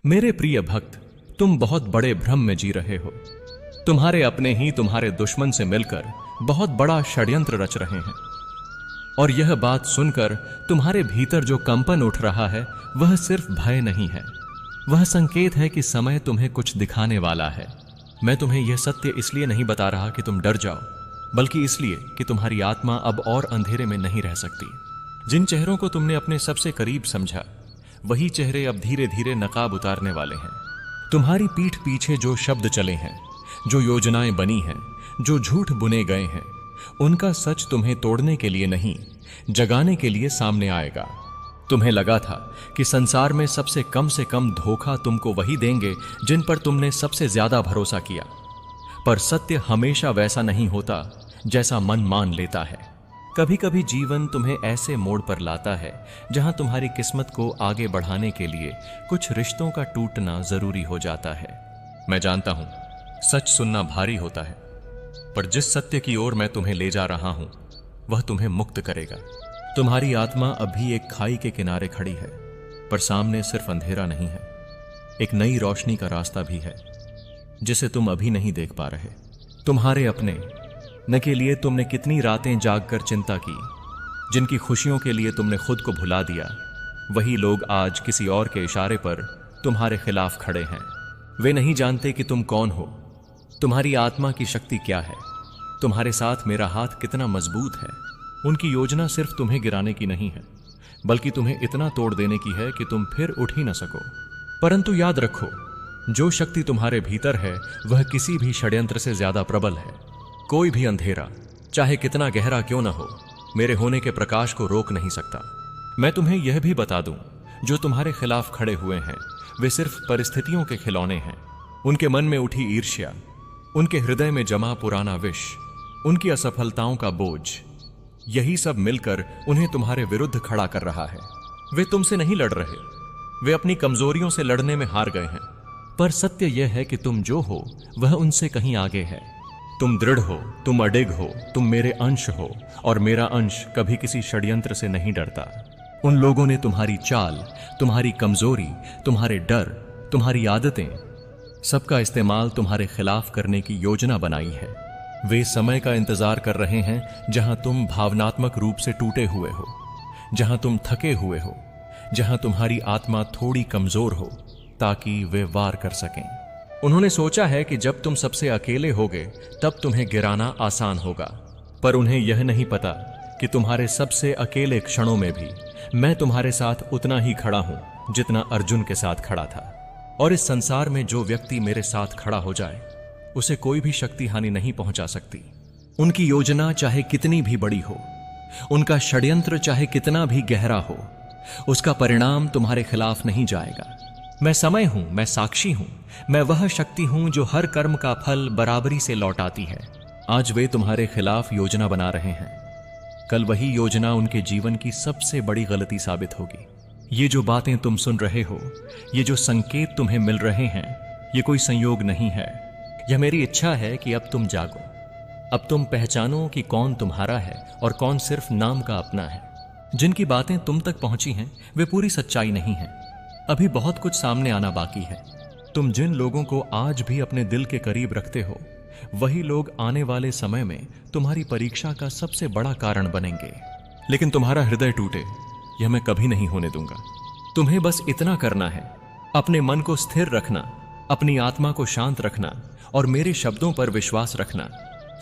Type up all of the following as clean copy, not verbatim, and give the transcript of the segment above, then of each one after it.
मेरे प्रिय भक्त, तुम बहुत बड़े भ्रम में जी रहे हो। तुम्हारे अपने ही तुम्हारे दुश्मन से मिलकर बहुत बड़ा षड्यंत्र रच रहे हैं। और यह बात सुनकर तुम्हारे भीतर जो कंपन उठ रहा है वह सिर्फ भय नहीं है, वह संकेत है कि समय तुम्हें कुछ दिखाने वाला है। मैं तुम्हें यह सत्य इसलिए नहीं बता रहा कि तुम डर जाओ, बल्कि इसलिए कि तुम्हारी आत्मा अब और अंधेरे में नहीं रह सकती। जिन चेहरों को तुमने अपने सबसे करीब समझा, वही चेहरे अब धीरे धीरे नकाब उतारने वाले हैं। तुम्हारी पीठ पीछे जो शब्द चले हैं, जो योजनाएं बनी हैं, जो झूठ बुने गए हैं, उनका सच तुम्हें तोड़ने के लिए नहीं, जगाने के लिए सामने आएगा। तुम्हें लगा था कि संसार में सबसे कम धोखा तुमको वही देंगे जिन पर तुमने सबसे ज्यादा भरोसा किया, पर सत्य हमेशा वैसा नहीं होता जैसा मन मान लेता है। कभी कभी जीवन तुम्हें ऐसे मोड़ पर लाता है जहां तुम्हारी किस्मत को आगे बढ़ाने के लिए कुछ रिश्तों का टूटना जरूरी हो जाता है। मैं जानता हूं सच सुनना भारी होता है, पर जिस सत्य की ओर मैं तुम्हें ले जा रहा हूं वह तुम्हें मुक्त करेगा। तुम्हारी आत्मा अभी एक खाई के किनारे खड़ी है, पर सामने सिर्फ अंधेरा नहीं है, एक नई रोशनी का रास्ता भी है जिसे तुम अभी नहीं देख पा रहे। तुम्हारे अपने न के लिए तुमने कितनी रातें जागकर चिंता की, जिनकी खुशियों के लिए तुमने खुद को भुला दिया, वही लोग आज किसी और के इशारे पर तुम्हारे खिलाफ खड़े हैं। वे नहीं जानते कि तुम कौन हो, तुम्हारी आत्मा की शक्ति क्या है, तुम्हारे साथ मेरा हाथ कितना मजबूत है। उनकी योजना सिर्फ तुम्हें गिराने की नहीं है, बल्कि तुम्हें इतना तोड़ देने की है कि तुम फिर उठ ही न सको। परंतु याद रखो, जो शक्ति तुम्हारे भीतर है वह किसी भी षड्यंत्र से ज्यादा प्रबल है। कोई भी अंधेरा, चाहे कितना गहरा क्यों न हो, मेरे होने के प्रकाश को रोक नहीं सकता। मैं तुम्हें यह भी बता दूं, जो तुम्हारे खिलाफ खड़े हुए हैं वे सिर्फ परिस्थितियों के खिलौने हैं। उनके मन में उठी ईर्ष्या, उनके हृदय में जमा पुराना विष, उनकी असफलताओं का बोझ, यही सब मिलकर उन्हें तुम्हारे विरुद्ध खड़ा कर रहा है। वे तुमसे नहीं लड़ रहे, वे अपनी कमजोरियों से लड़ने में हार गए हैं। पर सत्य यह है कि तुम जो हो वह उनसे कहीं आगे है। तुम दृढ़ हो, तुम अडिग हो, तुम मेरे अंश हो, और मेरा अंश कभी किसी षड्यंत्र से नहीं डरता। उन लोगों ने तुम्हारी चाल, तुम्हारी कमजोरी, तुम्हारे डर, तुम्हारी आदतें, सबका इस्तेमाल तुम्हारे खिलाफ करने की योजना बनाई है। वे समय का इंतजार कर रहे हैं जहां तुम भावनात्मक रूप से टूटे हुए हो, जहां तुम थके हुए हो, जहां तुम्हारी आत्मा थोड़ी कमजोर हो, ताकि वे वार कर सकें। उन्होंने सोचा है कि जब तुम सबसे अकेले होगे तब तुम्हें गिराना आसान होगा, पर उन्हें यह नहीं पता कि तुम्हारे सबसे अकेले क्षणों में भी मैं तुम्हारे साथ उतना ही खड़ा हूं जितना अर्जुन के साथ खड़ा था। और इस संसार में जो व्यक्ति मेरे साथ खड़ा हो जाए उसे कोई भी शक्ति हानि नहीं पहुंचा सकती। उनकी योजना चाहे कितनी भी बड़ी हो, उनका षड्यंत्र चाहे कितना भी गहरा हो, उसका परिणाम तुम्हारे खिलाफ नहीं जाएगा। मैं समय हूं, मैं साक्षी हूं, मैं वह शक्ति हूं जो हर कर्म का फल बराबरी से लौटाती है। आज वे तुम्हारे खिलाफ योजना बना रहे हैं, कल वही योजना उनके जीवन की सबसे बड़ी गलती साबित होगी। ये जो बातें तुम सुन रहे हो, ये जो संकेत तुम्हें मिल रहे हैं, ये कोई संयोग नहीं है। यह मेरी इच्छा है कि अब तुम जागो, अब तुम पहचानो कि कौन तुम्हारा है और कौन सिर्फ नाम का अपना है। जिनकी बातें तुम तक पहुंची हैं वे पूरी सच्चाई नहीं है, अभी बहुत कुछ सामने आना बाकी है। तुम जिन लोगों को आज भी अपने दिल के करीब रखते हो, वही लोग आने वाले समय में तुम्हारी परीक्षा का सबसे बड़ा कारण बनेंगे। लेकिन तुम्हारा हृदय टूटे, यह मैं कभी नहीं होने दूंगा। तुम्हें बस इतना करना है, अपने मन को स्थिर रखना, अपनी आत्मा को शांत रखना और मेरे शब्दों पर विश्वास रखना।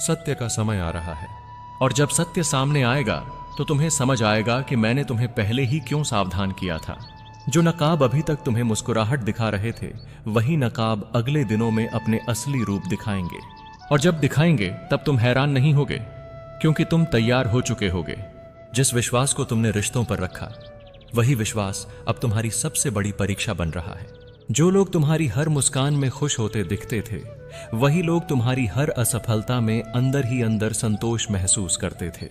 सत्य का समय आ रहा है, और जब सत्य सामने आएगा तो तुम्हें समझ आएगा कि मैंने तुम्हें पहले ही क्यों सावधान किया था। जो नकाब अभी तक तुम्हें मुस्कुराहट दिखा रहे थे, वही नकाब अगले दिनों में अपने असली रूप दिखाएंगे। और जब दिखाएंगे तब तुम हैरान नहीं होगे, क्योंकि तुम तैयार हो चुके होगे। जिस विश्वास को तुमने रिश्तों पर रखा, वही विश्वास अब तुम्हारी सबसे बड़ी परीक्षा बन रहा है। जो लोग तुम्हारी हर मुस्कान में खुश होते दिखते थे, वही लोग तुम्हारी हर असफलता में अंदर ही अंदर संतोष महसूस करते थे।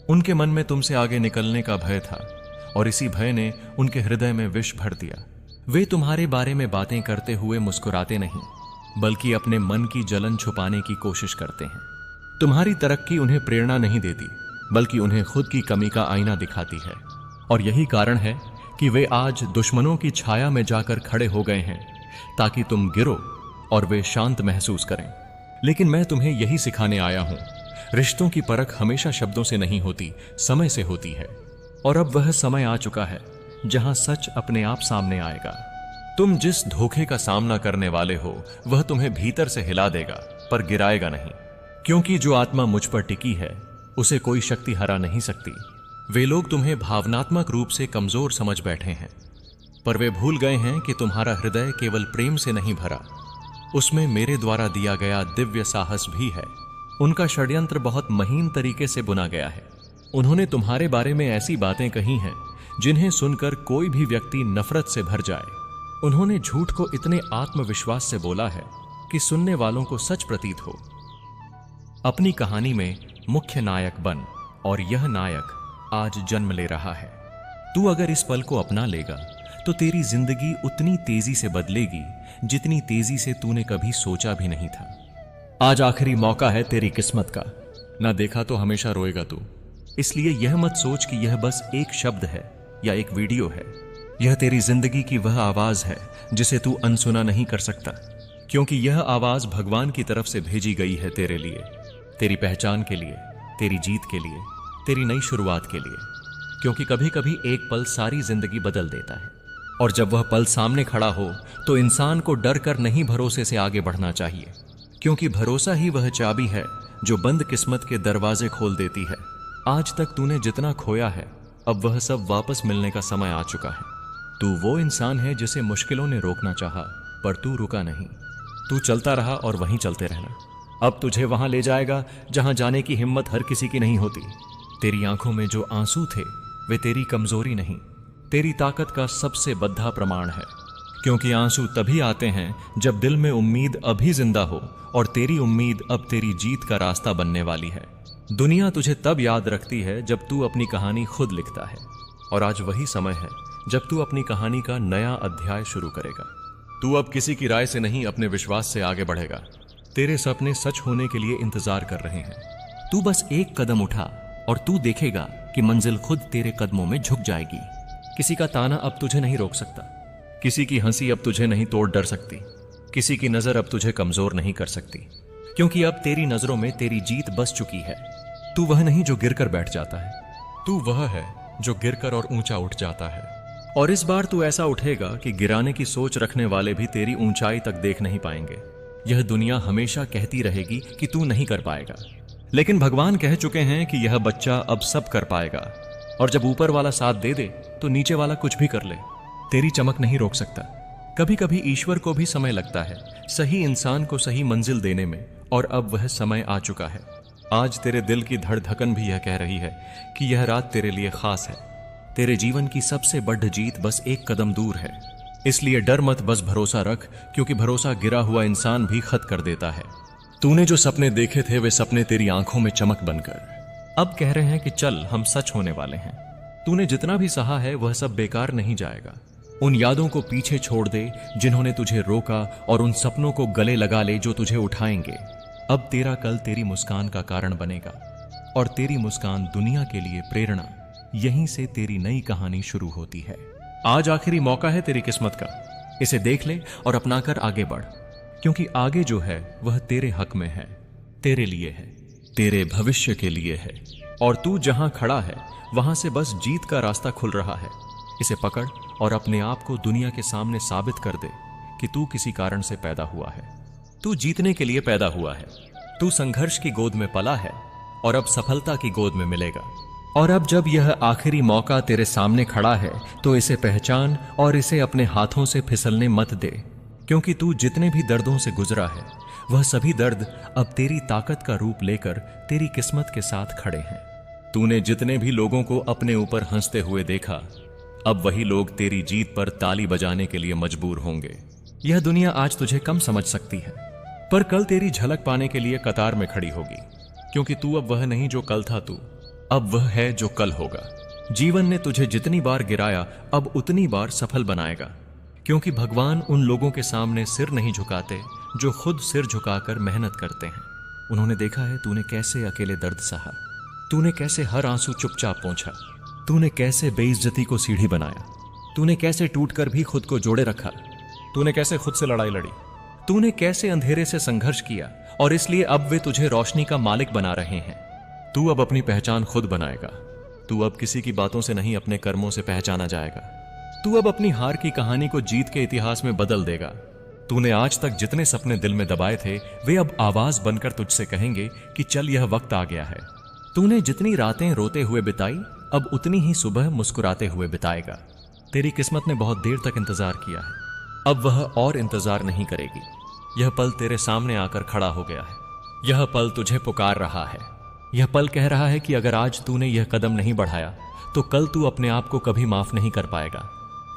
उनके मन में तुमसे आगे निकलने का भय था, और इसी भय ने उनके हृदय में विष भर दिया। वे तुम्हारे बारे में बातें करते हुए मुस्कुराते नहीं, बल्कि अपने मन की जलन छुपाने की कोशिश करते हैं। तुम्हारी तरक्की उन्हें प्रेरणा नहीं देती, बल्कि उन्हें खुद की कमी का आईना दिखाती है। और यही कारण है कि वे आज दुश्मनों की छाया में जाकर खड़े हो गए हैं ताकि तुम गिरो और वे शांत महसूस करें। लेकिन मैं तुम्हें यही सिखाने आया हूं, रिश्तों की परख हमेशा शब्दों से नहीं होती, समय से होती है। और अब वह समय आ चुका है जहां सच अपने आप सामने आएगा। तुम जिस धोखे का सामना करने वाले हो वह तुम्हें भीतर से हिला देगा पर गिराएगा नहीं, क्योंकि जो आत्मा मुझ पर टिकी है उसे कोई शक्ति हरा नहीं सकती। वे लोग तुम्हें भावनात्मक रूप से कमजोर समझ बैठे हैं, पर वे भूल गए हैं कि तुम्हारा हृदय केवल प्रेम से नहीं भरा, उसमें मेरे द्वारा दिया गया दिव्य साहस भी है। उनका षड्यंत्र बहुत महीन तरीके से बुना गया है। उन्होंने तुम्हारे बारे में ऐसी बातें कही हैं जिन्हें सुनकर कोई भी व्यक्ति नफरत से भर जाए। उन्होंने झूठ को इतने आत्मविश्वास से बोला है कि सुनने वालों को सच प्रतीत हो। अपनी कहानी में मुख्य नायक बन, और यह नायक आज जन्म ले रहा है। तू अगर इस पल को अपना लेगा तो तेरी जिंदगी उतनी तेजी से बदलेगी जितनी तेजी से तूने कभी सोचा भी नहीं था। आज आखिरी मौका है तेरी किस्मत का, ना देखा तो हमेशा रोएगा तू। इसलिए यह मत सोच कि यह बस एक शब्द है या एक वीडियो है। यह तेरी जिंदगी की वह आवाज है जिसे तू अनसुना नहीं कर सकता, क्योंकि यह आवाज भगवान की तरफ से भेजी गई है तेरे लिए, तेरी पहचान के लिए, तेरी जीत के लिए, तेरी नई शुरुआत के लिए। क्योंकि कभी कभी एक पल सारी जिंदगी बदल देता है, और जब वह पल सामने खड़ा हो तो इंसान को डर कर नहीं, भरोसे से आगे बढ़ना चाहिए, क्योंकि भरोसा ही वह चाबी है जो बंद किस्मत के दरवाजे खोल देती है। आज तक तूने जितना खोया है अब वह सब वापस मिलने का समय आ चुका है। तू वो इंसान है जिसे मुश्किलों ने रोकना चाहा, पर तू रुका नहीं। तू चलता रहा और वहीं चलते रहना। अब तुझे वहां ले जाएगा जहां जाने की हिम्मत हर किसी की नहीं होती। तेरी आंखों में जो आंसू थे वे तेरी कमजोरी नहीं, तेरी ताकत का सबसे बद्धा प्रमाण है। क्योंकि आंसू तभी आते हैं जब दिल में उम्मीद अभी जिंदा हो, और तेरी उम्मीद अब तेरी जीत का रास्ता बनने वाली है। दुनिया तुझे तब याद रखती है जब तू अपनी कहानी खुद लिखता है, और आज वही समय है जब तू अपनी कहानी का नया अध्याय शुरू करेगा। तू अब किसी की राय से नहीं, अपने विश्वास से आगे बढ़ेगा। तेरे सपने सच होने के लिए इंतजार कर रहे हैं। तू बस एक कदम उठा और तू देखेगा कि मंजिल खुद तेरे कदमों में झुक जाएगी। किसी का ताना अब तुझे नहीं रोक सकता, किसी की हंसी अब तुझे नहीं तोड़ डर सकती, किसी की नजर अब तुझे कमजोर नहीं कर सकती, क्योंकि अब तेरी नजरों में तेरी जीत बस चुकी है। तू वह नहीं जो गिरकर बैठ जाता है, तू वह है जो गिरकर और ऊंचा उठ जाता है। और इस बार तू ऐसा उठेगा कि गिराने की सोच रखने वाले भी तेरी ऊंचाई तक देख नहीं पाएंगे। यह दुनिया हमेशा कहती रहेगी कि तू नहीं कर पाएगा, लेकिन भगवान कह चुके हैं कि यह बच्चा अब सब कर पाएगा। और जब ऊपर वाला साथ दे दे तो नीचे वाला कुछ भी कर ले, तेरी चमक नहीं रोक सकता। कभी कभी ईश्वर को भी समय लगता है सही इंसान को सही मंजिल देने में, और अब वह समय आ चुका है। आज तेरे दिल की धड़धकन भी यह कह रही है कि यह रात तेरे लिए खास है। तेरे जीवन की सबसे बड़ी जीत बस एक कदम दूर है। इसलिए डर मत, बस भरोसा रख, क्योंकि भरोसा गिरा हुआ इंसान भी खत कर देता है। तूने जो सपने देखे थे वे सपने तेरी आंखों में चमक बनकर अब कह रहे हैं कि चल हम सच होने वाले हैं। तूने जितना भी सहा है वह सब बेकार नहीं जाएगा। उन यादों को पीछे छोड़ दे जिन्होंने तुझे रोका, और उन सपनों को गले लगा ले जो तुझे उठाएंगे। अब तेरा कल तेरी मुस्कान का कारण बनेगा, और तेरी मुस्कान दुनिया के लिए प्रेरणा। यहीं से तेरी नई कहानी शुरू होती है। आज आखिरी मौका है तेरी किस्मत का, इसे देख ले और अपनाकर आगे बढ़, क्योंकि आगे जो है वह तेरे हक में है, तेरे लिए है, तेरे भविष्य के लिए है। और तू जहां खड़ा है वहां से बस जीत का रास्ता खुल रहा है। इसे पकड़ और अपने आप को दुनिया के सामने साबित कर दे कि तू किसी कारण से पैदा हुआ है। तू जीतने के लिए पैदा हुआ है। तू संघर्ष की गोद में पला है और अब सफलता की गोद में मिलेगा। और अब जब यह आखिरी मौका तेरे सामने खड़ा है तो इसे पहचान और इसे अपने हाथों से फिसलने मत दे, क्योंकि तू जितने भी दर्दों से गुजरा है वह सभी दर्द अब तेरी ताकत का रूप लेकर तेरी किस्मत के साथ खड़े हैं। तूने जितने भी लोगों को अपने ऊपर हंसते हुए देखा, अब वही लोग तेरी जीत पर ताली बजाने के लिए मजबूर होंगे। यह दुनिया आज तुझे कम समझ सकती है, पर कल तेरी झलक पाने के लिए कतार में खड़ी होगी, क्योंकि तू अब वह नहीं जो कल था, तू अब वह है जो कल होगा। जीवन ने तुझे जितनी बार गिराया अब उतनी बार सफल बनाएगा, क्योंकि भगवान उन लोगों के सामने सिर नहीं झुकाते जो खुद सिर झुकाकर मेहनत करते हैं। उन्होंने देखा है तूने कैसे अकेले दर्द सहा, तूने कैसे हर आंसू चुपचाप पोंछा, तूने कैसे बेइज्जती को सीढ़ी बनाया, तूने कैसे टूटकर भी खुद को जोड़े रखा। तूने कैसे खुद से लड़ाई लड़ी, तूने कैसे अंधेरे से संघर्ष किया, और इसलिए अब वे तुझे रोशनी का मालिक बना रहे हैं। तू अब अपनी पहचान खुद बनाएगा। तू अब किसी की बातों से नहीं, अपने कर्मों से पहचाना जाएगा। तू अब अपनी हार की कहानी को जीत के इतिहास में बदल देगा। तूने आज तक जितने सपने दिल में दबाए थे, वे अब आवाज बनकर तुझसे कहेंगे कि चल, यह वक्त आ गया है। तूने जितनी रातें रोते हुए बिताई, अब उतनी ही सुबह मुस्कुराते हुए बिताएगा। तेरी किस्मत ने बहुत देर तक इंतजार किया है, अब वह और इंतजार नहीं करेगी। यह पल तेरे सामने आकर खड़ा हो गया है। यह पल तुझे पुकार रहा है। यह पल कह रहा है कि अगर आज तूने यह कदम नहीं बढ़ाया तो कल तू अपने आप को कभी माफ नहीं कर पाएगा।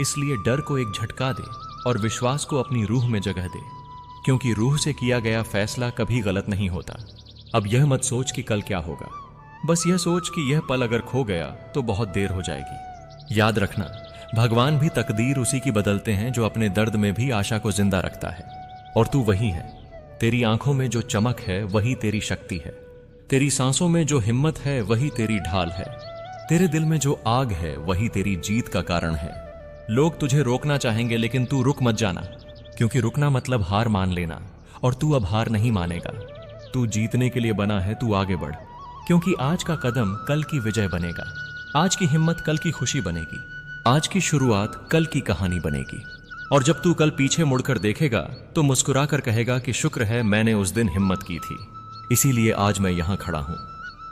इसलिए डर को एक झटका दे और विश्वास को अपनी रूह में जगह दे, क्योंकि रूह से किया गया फैसला कभी गलत नहीं होता। अब यह मत सोच कि कल क्या होगा, बस यह सोच कि यह पल अगर खो गया तो बहुत देर हो जाएगी। याद रखना, भगवान भी तकदीर उसी की बदलते हैं जो अपने दर्द में भी आशा को जिंदा रखता है। और तू वही है। तेरी आंखों में जो चमक है वही तेरी शक्ति है। तेरी सांसों में जो हिम्मत है वही तेरी ढाल है। तेरे दिल में जो आग है वही तेरी जीत का कारण है। लोग तुझे रोकना चाहेंगे, लेकिन तू रुक मत जाना, क्योंकि रुकना मतलब हार मान लेना, और तू अब हार नहीं मानेगा। तू जीतने के लिए बना है, तू आगे बढ़, क्योंकि आज का कदम कल की विजय बनेगा। आज की हिम्मत कल की खुशी बनेगी। आज की शुरुआत कल की कहानी बनेगी। और जब तू कल पीछे मुड़कर देखेगा तो मुस्कुरा कर कहेगा कि शुक्र है मैंने उस दिन हिम्मत की थी, इसीलिए आज मैं यहां खड़ा हूं।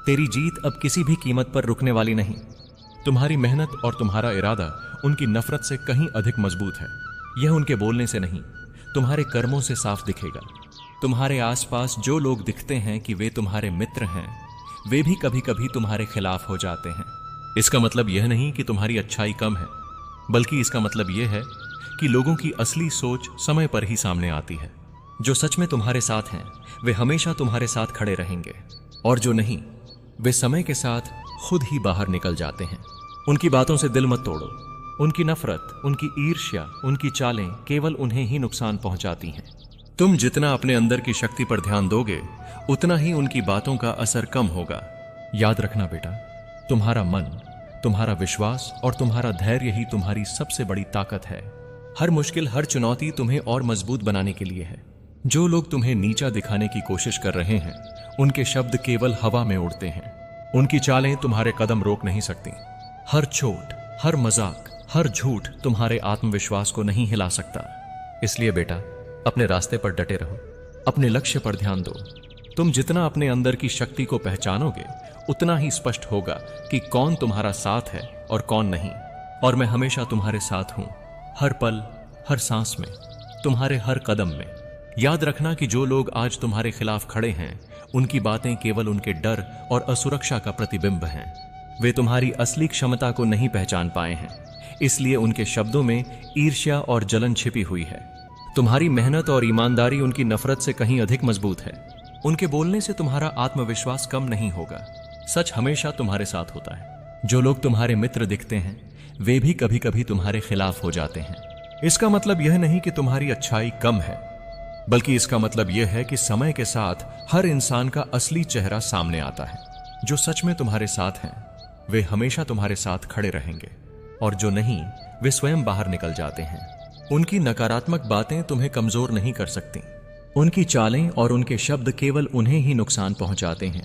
तेरी जीत अब किसी भी कीमत पर रुकने वाली नहीं। तुम्हारी मेहनत और तुम्हारा इरादा उनकी नफरत से कहीं अधिक मजबूत है। यह उनके बोलने से नहीं, तुम्हारे कर्मों से साफ दिखेगा। तुम्हारे आसपास जो लोग दिखते हैं कि वे तुम्हारे मित्र हैं, वे भी कभी कभी तुम्हारे खिलाफ हो जाते हैं। इसका मतलब यह नहीं कि तुम्हारी अच्छाई कम है, बल्कि इसका मतलब यह है कि लोगों की असली सोच समय पर ही सामने आती है। जो सच में तुम्हारे साथ हैं वे हमेशा तुम्हारे साथ खड़े रहेंगे, और जो नहीं वे समय के साथ खुद ही बाहर निकल जाते हैं। उनकी बातों से दिल मत तोड़ो। उनकी नफरत, उनकी ईर्ष्या, उनकी चालें केवल उन्हें ही नुकसान पहुंचाती हैं। तुम जितना अपने अंदर की शक्ति पर ध्यान दोगे, उतना ही उनकी बातों का असर कम होगा। याद रखना बेटा, तुम्हारा मन, तुम्हारा विश्वास और तुम्हारा धैर्य ही तुम्हारी सबसे बड़ी ताकत है। हर मुश्किल, हर चुनौती तुम्हें और मजबूत बनाने के लिए है। जो लोग तुम्हें नीचा दिखाने की कोशिश कर रहे हैं, उनके शब्द केवल हवा में उड़ते हैं। उनकी चालें तुम्हारे कदम रोक नहीं सकती। हर चोट, हर मजाक, हर झूठ तुम्हारे आत्मविश्वास को नहीं हिला सकता। इसलिए बेटा, अपने रास्ते पर डटे रहो, अपने लक्ष्य पर ध्यान दो। तुम जितना अपने अंदर की शक्ति को पहचानोगे, उतना ही स्पष्ट होगा कि कौन तुम्हारा साथ है और कौन नहीं। और मैं हमेशा तुम्हारे साथ हूं, हर पल, हर सांस में, तुम्हारे हर कदम में। याद रखना कि जो लोग आज तुम्हारे खिलाफ खड़े हैं, उनकी बातें केवल उनके डर और असुरक्षा का प्रतिबिंब हैं। वे तुम्हारी असली क्षमता को नहीं पहचान पाए हैं, इसलिए उनके शब्दों में ईर्ष्या और जलन छिपी हुई है। तुम्हारी मेहनत और ईमानदारी उनकी नफरत से कहीं अधिक मजबूत है। उनके बोलने से तुम्हारा आत्मविश्वास कम नहीं होगा। सच हमेशा तुम्हारे साथ होता है। जो लोग तुम्हारे मित्र दिखते हैं, वे भी कभी कभी तुम्हारे खिलाफ हो जाते हैं। इसका मतलब यह नहीं कि तुम्हारी अच्छाई कम है, बल्कि इसका मतलब यह है कि समय के साथ हर इंसान का असली चेहरा सामने आता है। जो सच में तुम्हारे साथ हैं, वे हमेशा तुम्हारे साथ खड़े रहेंगे, और जो नहीं, वे स्वयं बाहर निकल जाते हैं। उनकी नकारात्मक बातें तुम्हें कमजोर नहीं कर सकती। उनकी चालें और उनके शब्द केवल उन्हें ही नुकसान पहुंचाते हैं।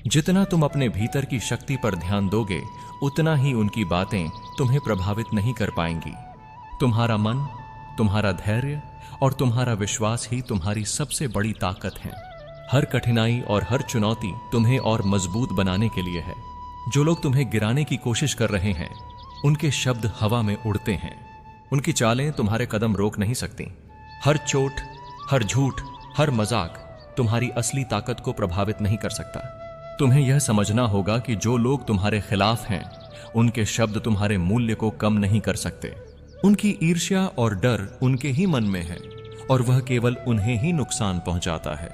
जितना तुम अपने भीतर की शक्ति पर ध्यान दोगे, उतना ही उनकी बातें तुम्हें प्रभावित नहीं कर पाएंगी। तुम्हारा मन, तुम्हारा धैर्य और तुम्हारा विश्वास ही तुम्हारी सबसे बड़ी ताकत है। हर कठिनाई और हर चुनौती तुम्हें और मजबूत बनाने के लिए है। जो लोग तुम्हें गिराने की कोशिश कर रहे हैं, उनके शब्द हवा में उड़ते हैं। उनकी चालें तुम्हारे कदम रोक नहीं सकती। हर चोट, हर झूठ, हर मजाक तुम्हारी असली ताकत को प्रभावित नहीं कर सकता। तुम्हें यह समझना होगा कि जो लोग तुम्हारे खिलाफ हैं, उनके शब्द तुम्हारे मूल्य को कम नहीं कर सकते। उनकी ईर्ष्या और डर उनके ही मन में है, और वह केवल उन्हें ही नुकसान पहुंचाता है।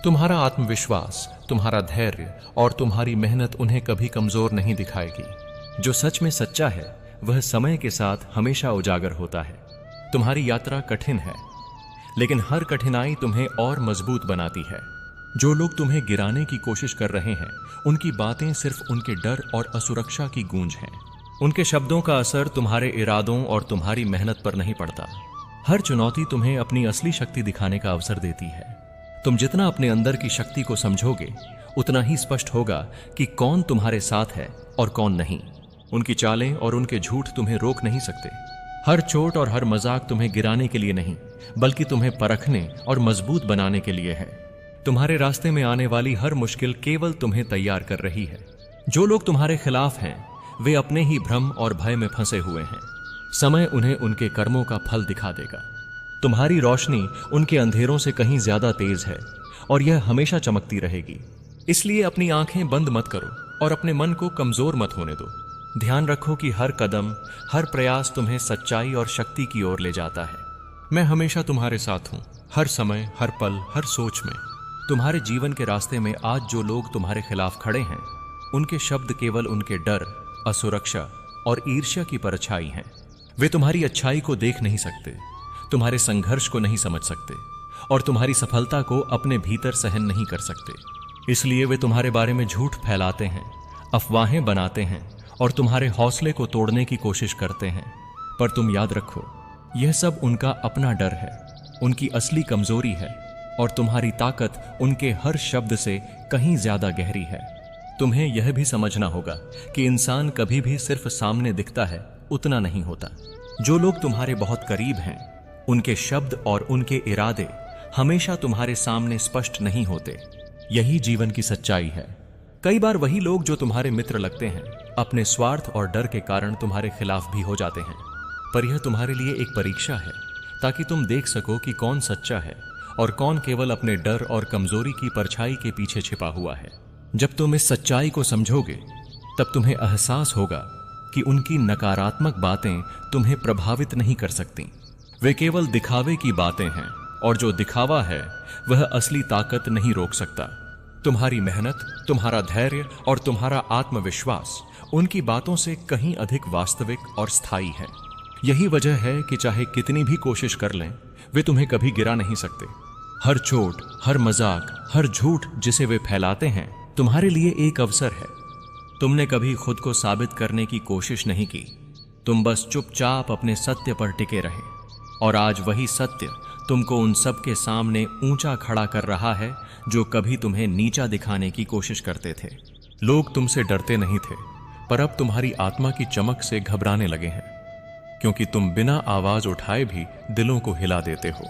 तुम्हारा आत्मविश्वास, तुम्हारा धैर्य और तुम्हारी मेहनत उन्हें कभी कमजोर नहीं दिखाएगी। जो सच में सच्चा है, वह समय के साथ हमेशा उजागर होता है। तुम्हारी यात्रा कठिन है, लेकिन हर कठिनाई तुम्हें और मजबूत बनाती है। जो लोग तुम्हें गिराने की कोशिश कर रहे हैं, उनकी बातें सिर्फ उनके डर और असुरक्षा की गूंज हैं। उनके शब्दों का असर तुम्हारे इरादों और तुम्हारी मेहनत पर नहीं पड़ता। हर चुनौती तुम्हें अपनी असली शक्ति दिखाने का अवसर देती है। तुम जितना अपने अंदर की शक्ति को समझोगे, उतना ही स्पष्ट होगा कि कौन तुम्हारे साथ है और कौन नहीं। उनकी चालें और उनके झूठ तुम्हें रोक नहीं सकते। हर चोट और हर मजाक तुम्हें गिराने के लिए नहीं, बल्कि तुम्हें परखने और मजबूत बनाने के लिए है। तुम्हारे रास्ते में आने वाली हर मुश्किल केवल तुम्हें तैयार कर रही है। जो लोग तुम्हारे खिलाफ हैं, वे अपने ही भ्रम और भय में फंसे हुए हैं। समय उन्हें उनके कर्मों का फल दिखा देगा। तुम्हारी रोशनी उनके अंधेरों से कहीं ज्यादा तेज है और यह हमेशा चमकती रहेगी। इसलिए अपनी आंखें बंद मत करो और अपने मन को कमजोर मत होने दो। ध्यान रखो कि हर कदम, हर प्रयास तुम्हें सच्चाई और शक्ति की ओर ले जाता है। मैं हमेशा तुम्हारे साथ हूं, हर समय, हर पल, हर सोच में। तुम्हारे जीवन के रास्ते में आज जो लोग तुम्हारे खिलाफ खड़े हैं, उनके शब्द केवल उनके डर, असुरक्षा और ईर्ष्या की परछाई हैं। वे तुम्हारी अच्छाई को देख नहीं सकते, तुम्हारे संघर्ष को नहीं समझ सकते और तुम्हारी सफलता को अपने भीतर सहन नहीं कर सकते। इसलिए वे तुम्हारे बारे में झूठ फैलाते हैं, अफवाहें बनाते हैं और तुम्हारे हौसले को तोड़ने की कोशिश करते हैं। पर तुम याद रखो, यह सब उनका अपना डर है, उनकी असली कमजोरी है और तुम्हारी ताकत उनके हर शब्द से कहीं ज्यादा गहरी है। तुम्हें यह भी समझना होगा कि इंसान कभी भी सिर्फ सामने दिखता है उतना नहीं होता। जो लोग तुम्हारे बहुत करीब हैं, उनके शब्द और उनके इरादे हमेशा तुम्हारे सामने स्पष्ट नहीं होते। यही जीवन की सच्चाई है। कई बार वही लोग जो तुम्हारे मित्र लगते हैं, अपने स्वार्थ और डर के कारण तुम्हारे खिलाफ भी हो जाते हैं। पर यह तुम्हारे लिए एक परीक्षा है, ताकि तुम देख सको कि कौन सच्चा है और कौन केवल अपने डर और कमजोरी की परछाई के पीछे छिपा हुआ है। जब तुम इस सच्चाई को समझोगे, तब तुम्हें एहसास होगा कि उनकी नकारात्मक बातें तुम्हें प्रभावित नहीं कर सकती। वे केवल दिखावे की बातें हैं और जो दिखावा है वह असली ताकत नहीं रोक सकता। तुम्हारी मेहनत, तुम्हारा धैर्य और तुम्हारा आत्मविश्वास उनकी बातों से कहीं अधिक वास्तविक और स्थायी है। यही वजह है कि चाहे कितनी भी कोशिश कर लें, वे तुम्हें कभी गिरा नहीं सकते। हर चोट, हर मजाक, हर झूठ जिसे वे फैलाते हैं, तुम्हारे लिए एक अवसर है। तुमने कभी खुद को साबित करने की कोशिश नहीं की। तुम बस चुपचाप अपने सत्य पर टिके रहे और आज वही सत्य तुमको उन सब के सामने ऊंचा खड़ा कर रहा है जो कभी तुम्हें नीचा दिखाने की कोशिश करते थे। लोग तुमसे डरते नहीं थे, पर अब तुम्हारी आत्मा की चमक से घबराने लगे हैं, क्योंकि तुम बिना आवाज उठाए भी दिलों को हिला देते हो।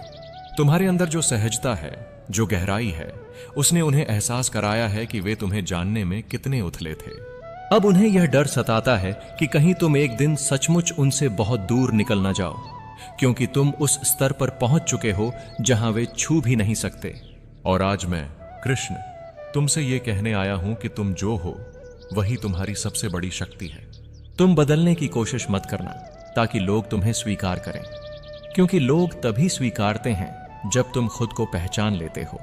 तुम्हारे अंदर जो सहजता है, जो गहराई है, उसने उन्हें एहसास कराया है कि वे तुम्हें जानने में कितने उथले थे। अब उन्हें यह डर सताता है कि कहीं तुम एक दिन सचमुच उनसे बहुत दूर निकल न जाओ, क्योंकि तुम उस स्तर पर पहुंच चुके हो जहां वे छू भी नहीं सकते। और आज मैं, कृष्ण, तुमसे यह कहने आया हूं कि तुम जो हो वही तुम्हारी सबसे बड़ी शक्ति है। तुम बदलने की कोशिश मत करना ताकि लोग तुम्हें स्वीकार करें, क्योंकि लोग तभी स्वीकारते हैं जब तुम खुद को पहचान लेते हो।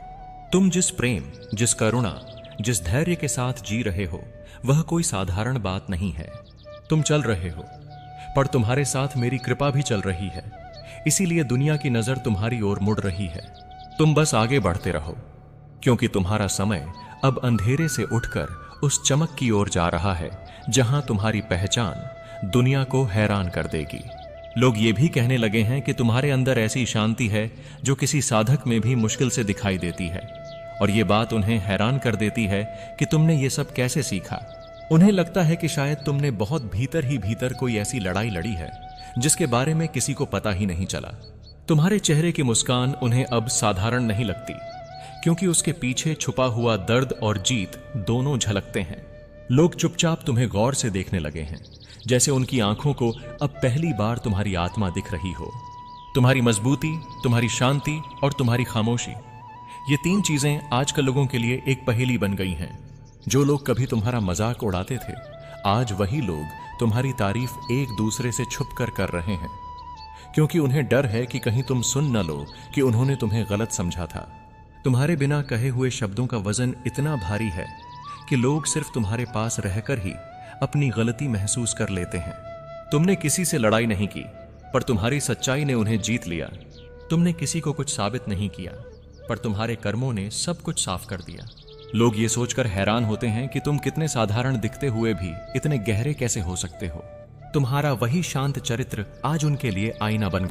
तुम जिस प्रेम, जिस करुणा, जिस धैर्य के साथ जी रहे हो, वह कोई साधारण बात नहीं है। तुम चल रहे हो, पर तुम्हारे साथ मेरी कृपा भी चल रही है। इसीलिए दुनिया की नजर तुम्हारी ओर मुड़ रही है। तुम बस आगे बढ़ते रहो, क्योंकि तुम्हारा समय अब अंधेरे से उठकर उस चमक की ओर जा रहा है जहां तुम्हारी पहचान दुनिया को हैरान कर देगी। लोग ये भी कहने लगे हैं कि तुम्हारे अंदर ऐसी शांति है जो किसी साधक में भी मुश्किल से दिखाई देती है, और ये बात उन्हें हैरान कर देती है कि तुमने ये सब कैसे सीखा। उन्हें लगता है कि शायद तुमने बहुत भीतर ही भीतर कोई ऐसी लड़ाई लड़ी है जिसके बारे में किसी को पता ही नहीं चला। तुम्हारे चेहरे की मुस्कान उन्हें अब साधारण नहीं लगती, क्योंकि उसके पीछे छुपा हुआ दर्द और जीत दोनों झलकते हैं। लोग चुपचाप तुम्हें गौर से देखने लगे हैं, जैसे उनकी आंखों को अब पहली बार तुम्हारी आत्मा दिख रही हो। तुम्हारी मजबूती, तुम्हारी शांति और तुम्हारी खामोशी, ये तीन चीजें आजकल लोगों के लिए एक पहेली बन गई हैं। जो लोग कभी तुम्हारा मजाक उड़ाते थे, आज वही लोग तुम्हारी तारीफ एक दूसरे से छुपकर कर रहे हैं, क्योंकि उन्हें डर है कि कहीं तुम सुन न लो कि उन्होंने तुम्हें गलत समझा था। तुम्हारे बिना कहे हुए शब्दों का वजन इतना भारी है कि लोग सिर्फ तुम्हारे पास रहकर ही अपनी गलती महसूस कर लेते हैं। तुमने किसी से लड़ाई नहीं की, पर तुम्हारी सच्चाई ने उन्हें जीत लिया। तुमने किसी को कुछ साबित नहीं किया, पर तुम्हारे कर्मों ने सब कुछ साफ कर दिया। लोग ये सोचकर हैरान होते हैं कि तुम कितने साधारण दिखते हुए भी इतने गहरे कैसे हो सकते हो। तुम्हारा वही शांत चरित्र आज उनके लिए आईना बन